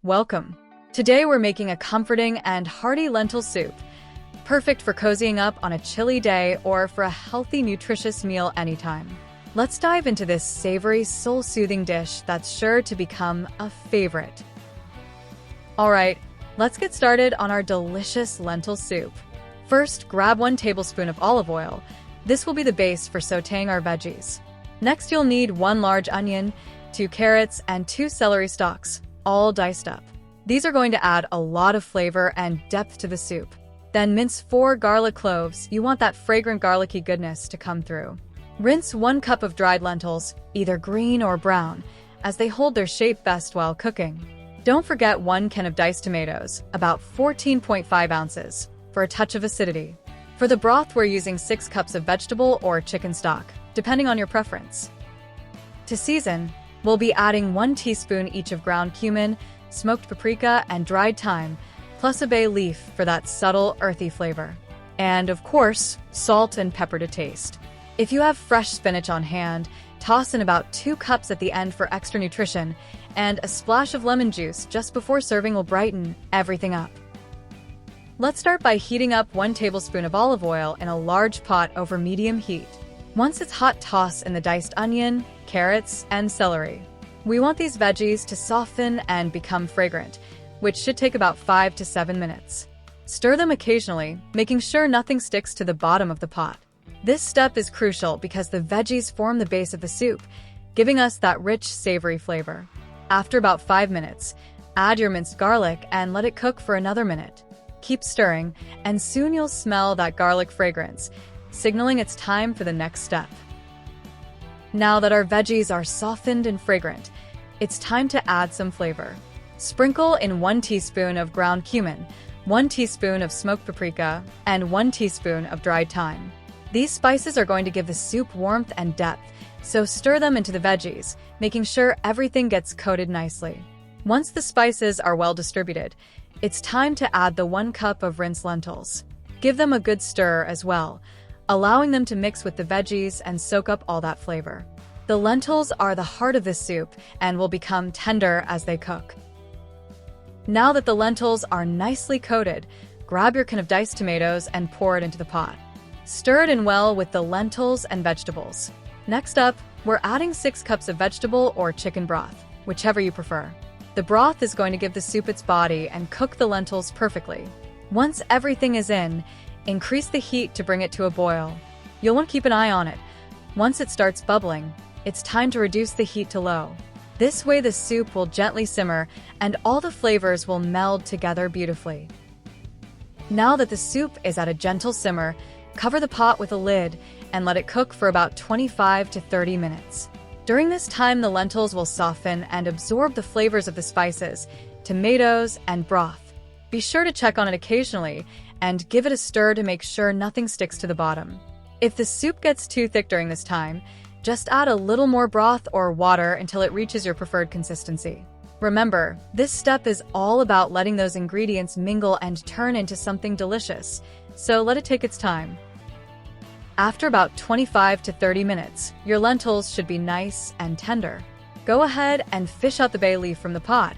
Welcome. Today we're making a comforting and hearty lentil soup, perfect for cozying up on a chilly day or for a healthy, nutritious meal anytime. Let's dive into this savory, soul-soothing dish that's sure to become a favorite. All right, let's get started on our delicious lentil soup. First, grab 1 tablespoon of olive oil. This will be the base for sautéing our veggies. Next, you'll need 1 large onion, 2 carrots, and 2 celery stalks, all diced up. These are going to add a lot of flavor and depth to the soup. Then mince 4 garlic cloves. You want that fragrant garlicky goodness to come through. Rinse 1 cup of dried lentils, either green or brown, as they hold their shape best while cooking. Don't forget 1 can of diced tomatoes, about 14.5 ounces, for a touch of acidity. For the broth, we're using 6 cups of vegetable or chicken stock, depending on your preference. To season, we'll be adding 1 teaspoon each of ground cumin, smoked paprika, and dried thyme, plus a bay leaf for that subtle, earthy flavor. And, of course, salt and pepper to taste. If you have fresh spinach on hand, toss in about 2 cups at the end for extra nutrition, and a splash of lemon juice just before serving will brighten everything up. Let's start by heating up 1 tablespoon of olive oil in a large pot over medium heat. Once it's hot, toss in the diced onion, carrots, and celery. We want these veggies to soften and become fragrant, which should take about 5 to 7 minutes. Stir them occasionally, making sure nothing sticks to the bottom of the pot. This step is crucial because the veggies form the base of the soup, giving us that rich, savory flavor. After about 5 minutes, add your minced garlic and let it cook for another minute. Keep stirring, and soon you'll smell that garlic fragrance, signaling it's time for the next step. Now that our veggies are softened and fragrant, it's time to add some flavor. Sprinkle in 1 teaspoon of ground cumin, 1 teaspoon of smoked paprika, and 1 teaspoon of dried thyme. These spices are going to give the soup warmth and depth, so stir them into the veggies, making sure everything gets coated nicely. Once the spices are well distributed, it's time to add the 1 cup of rinsed lentils. Give them a good stir as well, allowing them to mix with the veggies and soak up all that flavor. The lentils are the heart of this soup and will become tender as they cook. Now that the lentils are nicely coated, grab your can of diced tomatoes and pour it into the pot. Stir it in well with the lentils and vegetables. Next up, we're adding 6 cups of vegetable or chicken broth, whichever you prefer. The broth is going to give the soup its body and cook the lentils perfectly. Once everything is in, increase the heat to bring it to a boil. You'll want to keep an eye on it. Once it starts bubbling, it's time to reduce the heat to low. This way the soup will gently simmer and all the flavors will meld together beautifully. Now that the soup is at a gentle simmer, cover the pot with a lid and let it cook for about 25 to 30 minutes. During this time, the lentils will soften and absorb the flavors of the spices, tomatoes, and broth. Be sure to check on it occasionally and give it a stir to make sure nothing sticks to the bottom. If the soup gets too thick during this time, just add a little more broth or water until it reaches your preferred consistency. Remember, this step is all about letting those ingredients mingle and turn into something delicious, so let it take its time. After about 25 to 30 minutes, your lentils should be nice and tender. Go ahead and fish out the bay leaf from the pot.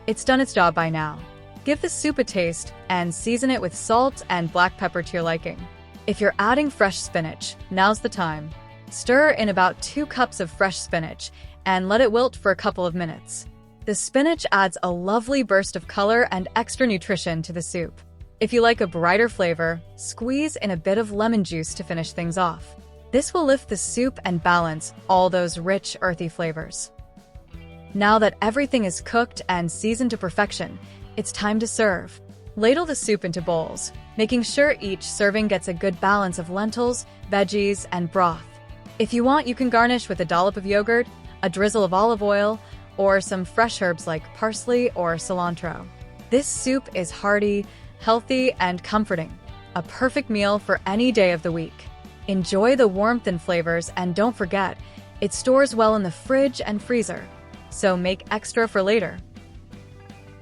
It's done its job by now. Give the soup a taste and season it with salt and black pepper to your liking. If you're adding fresh spinach, now's the time. Stir in about 2 cups of fresh spinach and let it wilt for a couple of minutes. The spinach adds a lovely burst of color and extra nutrition to the soup. If you like a brighter flavor, squeeze in a bit of lemon juice to finish things off. This will lift the soup and balance all those rich, earthy flavors. Now that everything is cooked and seasoned to perfection, it's time to serve. Ladle the soup into bowls, making sure each serving gets a good balance of lentils, veggies, and broth. If you want, you can garnish with a dollop of yogurt, a drizzle of olive oil, or some fresh herbs like parsley or cilantro. This soup is hearty, healthy, and comforting, a perfect meal for any day of the week. Enjoy the warmth and flavors, and don't forget, it stores well in the fridge and freezer, so make extra for later.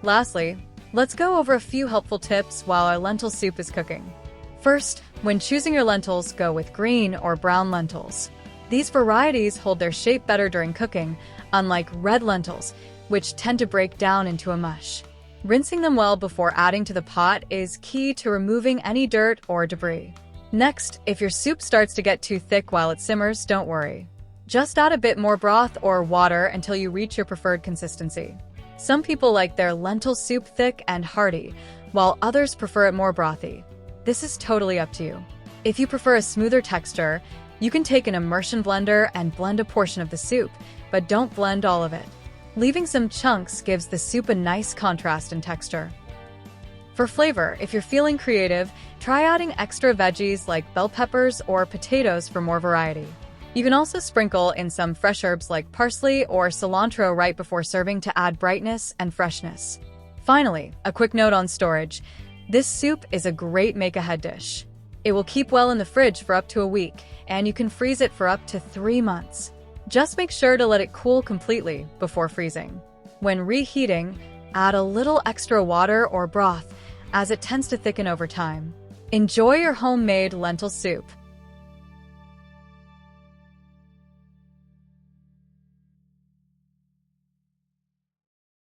Lastly, let's go over a few helpful tips while our lentil soup is cooking. First, when choosing your lentils, go with green or brown lentils. These varieties hold their shape better during cooking, unlike red lentils, which tend to break down into a mush. Rinsing them well before adding to the pot is key to removing any dirt or debris. Next, if your soup starts to get too thick while it simmers, don't worry. Just add a bit more broth or water until you reach your preferred consistency. Some people like their lentil soup thick and hearty, while others prefer it more brothy. This is totally up to you. If you prefer a smoother texture, you can take an immersion blender and blend a portion of the soup, but don't blend all of it. Leaving some chunks gives the soup a nice contrast in texture. For flavor, if you're feeling creative, try adding extra veggies like bell peppers or potatoes for more variety. You can also sprinkle in some fresh herbs like parsley or cilantro right before serving to add brightness and freshness. Finally, a quick note on storage. This soup is a great make-ahead dish. It will keep well in the fridge for up to a week, and you can freeze it for up to 3 months. Just make sure to let it cool completely before freezing. When reheating, add a little extra water or broth, as it tends to thicken over time. Enjoy your homemade lentil soup.